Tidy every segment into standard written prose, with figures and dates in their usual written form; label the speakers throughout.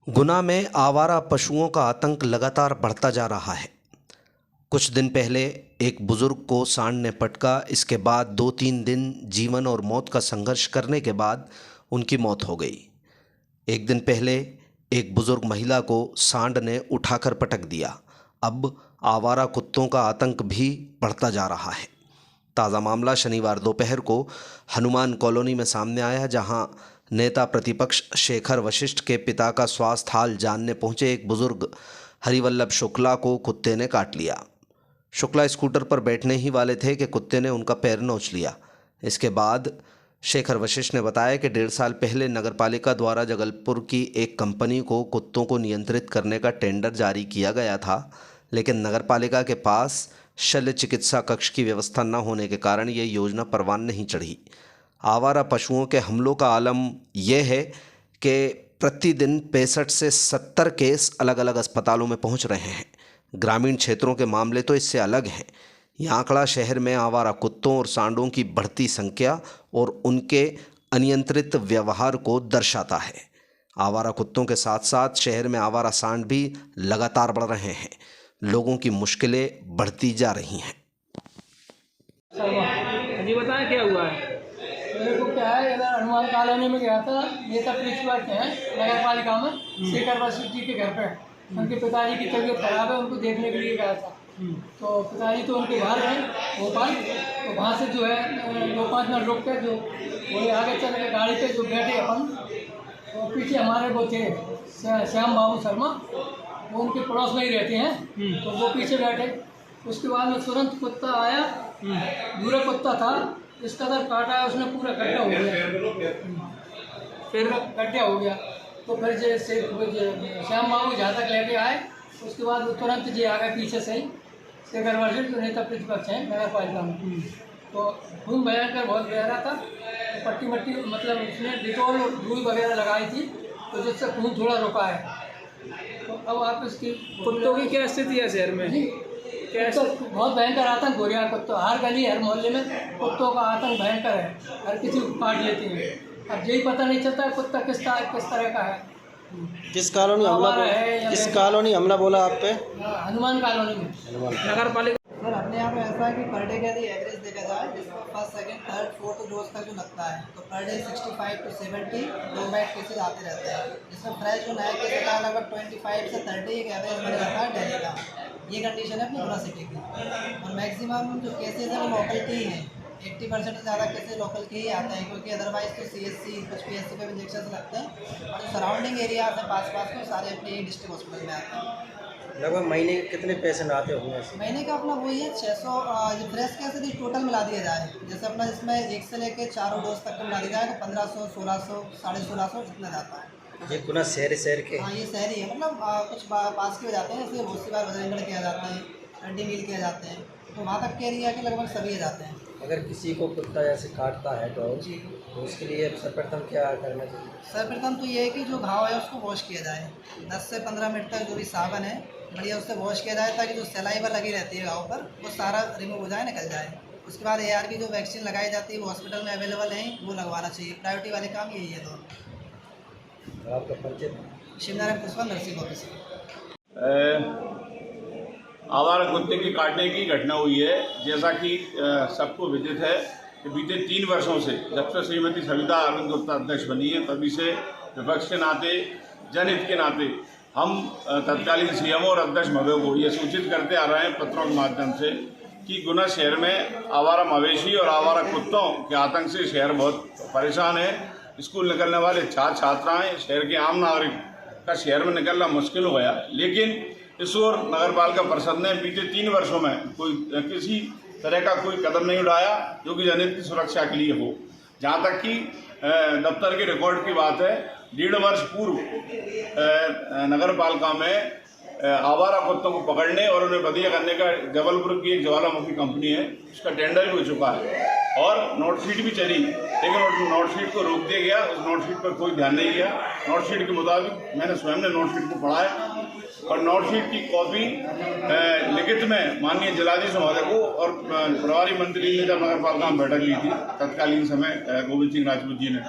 Speaker 1: गुना में आवारा पशुओं का आतंक लगातार बढ़ता जा रहा है। कुछ दिन पहले एक बुजुर्ग को सांड ने पटका। इसके बाद 2-3 दिन जीवन और मौत का संघर्ष करने के बाद उनकी मौत हो गई। एक दिन पहले एक बुजुर्ग महिला को सांड ने उठाकर पटक दिया। अब आवारा कुत्तों का आतंक भी बढ़ता जा रहा है। ताज़ा मामला शनिवार दोपहर को हनुमान कॉलोनी में सामने आया, जहां नेता प्रतिपक्ष शेखर वशिष्ठ के पिता का स्वास्थ्य हाल जानने पहुंचे एक बुजुर्ग हरिवल्लभ शुक्ला को कुत्ते ने काट लिया। शुक्ला स्कूटर पर बैठने ही वाले थे कि कुत्ते ने उनका पैर नोच लिया। इसके बाद शेखर वशिष्ठ ने बताया कि 1.5 साल पहले नगरपालिका द्वारा जगलपुर की एक कंपनी को कुत्तों को नियंत्रित करने का टेंडर जारी किया गया था, लेकिन नगरपालिका के पास शल्य चिकित्सा कक्ष की व्यवस्था न होने के कारण ये योजना परवान नहीं चढ़ी। आवारा पशुओं के हमलों का आलम यह है कि प्रतिदिन 65 से 70 केस अलग अलग अस्पतालों में पहुंच रहे हैं। ग्रामीण क्षेत्रों के मामले तो इससे अलग हैं। यह आंकड़ा शहर में आवारा कुत्तों और सांडों की बढ़ती संख्या और उनके अनियंत्रित व्यवहार को दर्शाता है। आवारा कुत्तों के साथ साथ शहर में आवारा सांड भी लगातार बढ़ रहे हैं। लोगों की मुश्किलें बढ़ती जा रही हैं।
Speaker 2: जी बताएं क्या हुआ है।
Speaker 3: मेरे को क्या है, इधर हनुमान कॉलोनी में गया था। नेता प्रिंसिपल हैं नगर पालिका में, शेखर वशिष्ठ जी के घर पे। उनके पिताजी की तबीयत खराब है, उनको देखने के लिए गया था। तो पिताजी तो उनके घर हैं भोपाल। तो वहाँ से जो है 2-5 मिनट रुक के जो वो आगे चल के गाड़ी पे जो बैठे अपन, तो पीछे हमारे वो थे श्याम बाबू शर्मा, वो उनके पड़ोस में ही रहते हैं। तो वो पीछे बैठे। उसके बाद में तुरंत कुत्ता आया, बुरा कुत्ता था, इस कदर काटा है उसने, पूरा गड्ढा हो गया। फिर गड्ढा हो गया तो फिर जैसे श्याम बाबू जहाँ तक लेके आए, उसके बाद वो तुरंत जी आ गए पीछे से ही। शेखर वशिष्ठ जो नेता प्रतिपक्ष हैं नगर पालिका में, तो खून भयंकर बहुत गहरा था। तो पट्टी मट्टी मतलब उसने डिटोल धूल वगैरह लगाई थी, तो जिससे खून थोड़ा रुका है। तो अब आप इसकी
Speaker 2: कुत्तों की क्या स्थिति है शहर में?
Speaker 3: तो बहुत भयंकर आतंक हो गया। कुत्तों हर गली हर मोहल्ले में कुत्तों का आतंक भयंकर है। हर किसी को काट लेती है। अब यही पता नहीं चलता है कुत्ता किस तरह का है।
Speaker 4: किस कॉलोनी हमला
Speaker 3: है
Speaker 4: किस कॉलोनी हमला बोला आप पे?
Speaker 3: हनुमान कॉलोनी में
Speaker 2: नगर पालिका
Speaker 5: सर अपने यहाँ पे ऐसा है कि पर डे का यदि एवरेज देखा जाए, जिसमें first second third fourth dose का जो लगता है, तो पर डे 65 to 70 दो बैड केसेज आते रहते हैं। जिसमें फ्रेश जो नया केस आता है लगभग 25 से 30 एक एवरेज बन जाता है डेली का। ये कंडीशन है अपनी गुना सिटी की। और मैक्सिमम जो केसेज हैं वो लोकल के ही हैं। 80% से ज़्यादा केसेज लोकल के ही आते हैं, क्योंकि अदरवाइज तो CSC कुछ PSC पे इंजेक्शन लगते हैं। और जो सराउंडिंग एरिया है पास को सारे अपने डिस्ट्रिक्ट हॉस्पिटल में आते हैं।
Speaker 4: लगभग महीने के कितने पेशेंट आते होंगे?
Speaker 5: महीने का अपना वही है 600। जो फ्रेश केस यदि टोटल मिला दिया जाए, जैसे अपना जिसमें 1 से लेकर 4 डोज तक मिला दिया जाए, तो 1500, 1600, 1650 इतना जाता है।
Speaker 4: ये गुना शहर के?
Speaker 5: हाँ, ये शहरी है। मतलब कुछ पास के हो जाते हैं, इसलिए बहुत सी बार बजरंगगढ़ किया जाते हैं, डंडी मिल किया जाते हैं, तो वहाँ तक के एरिया के लगभग सभी जाते हैं।
Speaker 4: अगर किसी को कुत्ता जैसे काटता है डॉग, तो उसके लिए सर्वप्रथम क्या करना चाहिए?
Speaker 5: सर्वप्रथम तो ये है कि जो घाव है उसको वॉश किया जाए 10 से 15 मिनट तक। जो भी साबन है बढ़िया उससे वॉश किया जाए, ताकि जो सलाइवा लगी रहती है घाव पर वो सारा रिमूव हो जाए, निकल जाए। उसके बाद AR की जो वैक्सीन लगाई जाती है वो हॉस्पिटल में अवेलेबल है, वो लगवाना चाहिए। प्रायोरिटी वाले काम यही है दोनों।
Speaker 4: आपका परिचय?
Speaker 5: Shivnarayan Kushwaha, nursing officer.
Speaker 6: आवारा कुत्ते की काटने की घटना हुई है। जैसा कि सबको विदित है कि बीते 3 वर्षों से, जब से श्रीमती सविता अरविंद गुप्ता अध्यक्ष बनी है, तभी से विपक्ष के नाते, जनहित के नाते हम तत्कालीन CMO और अध्यक्ष महोदय को ये सूचित करते आ रहे हैं पत्रों के माध्यम से कि गुना शहर में आवारा मवेशी और आवारा कुत्तों के आतंक से शहर बहुत परेशान है। स्कूल निकलने वाले छात्र छात्राएँ, शहर के आम नागरिक का शहर में निकलना मुश्किल हो गया। लेकिन इस ओर नगरपालिका परिषद ने बीते 3 वर्षों में किसी तरह का कोई कदम नहीं उठाया जो कि जनहित की सुरक्षा के लिए हो। जहाँ तक कि दफ्तर के रिकॉर्ड की बात है, 1.5 वर्ष पूर्व नगरपालिका में आवारा कुत्तों को पकड़ने और उन्हें बदिया करने का जबलपुर की एक ज्वालामुखी कंपनी है, उसका टेंडर भी हो चुका है और नोटशीट भी चली, लेकिन नोटशीट को रोक दिया गया। उस नोटशीट पर कोई ध्यान नहीं दिया। नोटशीट के मुताबिक मैंने स्वयं ने नोटशीट को पढ़ा है और नोटशीट की कॉपी लिखित में माननीय जिलाधीश महोदय को और प्रभारी मंत्री ने जब नगर पालिका में बैठक ली थी तत्कालीन समय गोविंद सिंह राजपूत जी ने,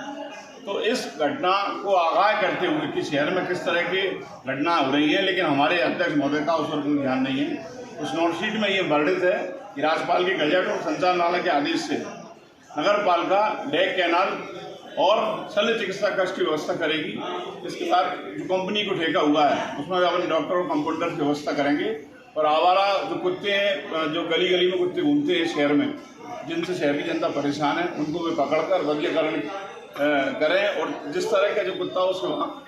Speaker 6: तो इस घटना को आगाह करते हुए कि शहर में किस तरह की घटना हो रही है, लेकिन हमारे अध्यक्ष महोदय का उस पर कोई ध्यान नहीं है। उस नोटशीट में ये वर्णित है कि राज्यपाल के गजट और संचालनालय के आदेश से नगर पालिका डेक कैनाल और शल्य चिकित्सा कक्ष की व्यवस्था करेगी। इसके साथ जो कंपनी को ठेका हुआ है उसमें अपने डॉक्टर और कंपाउंडर की व्यवस्था करेंगे और आवारा जो कुत्ते हैं, जो गली गली में कुत्ते घूमते हैं शहर में, जिनसे शहर की जनता परेशान है, उनको भी पकड़कर बदलीकरण करें और जिस तरह का जो कुत्ता हो उसको वहाँ।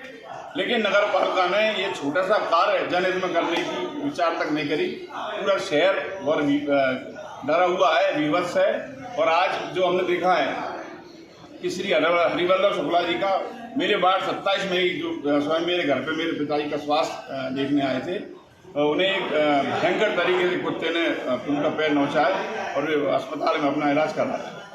Speaker 6: लेकिन नगर पालिका ने ये छोटा सा कार्य जनहित में करने की विचार तक नहीं करी। पूरा शहर और डरा हुआ है, विवश है। और आज जो हमने देखा है कि श्री हरिवल्लभ शुक्ला जी का मेरे वार्ड 27 में ही जो स्वयं मेरे घर पे मेरे पिताजी का स्वास्थ्य देखने आए थे, उन्हें एक भयंकर तरीके से कुत्ते ने उनका पैर नोचा है और वे अस्पताल में अपना इलाज करा रहे हैं।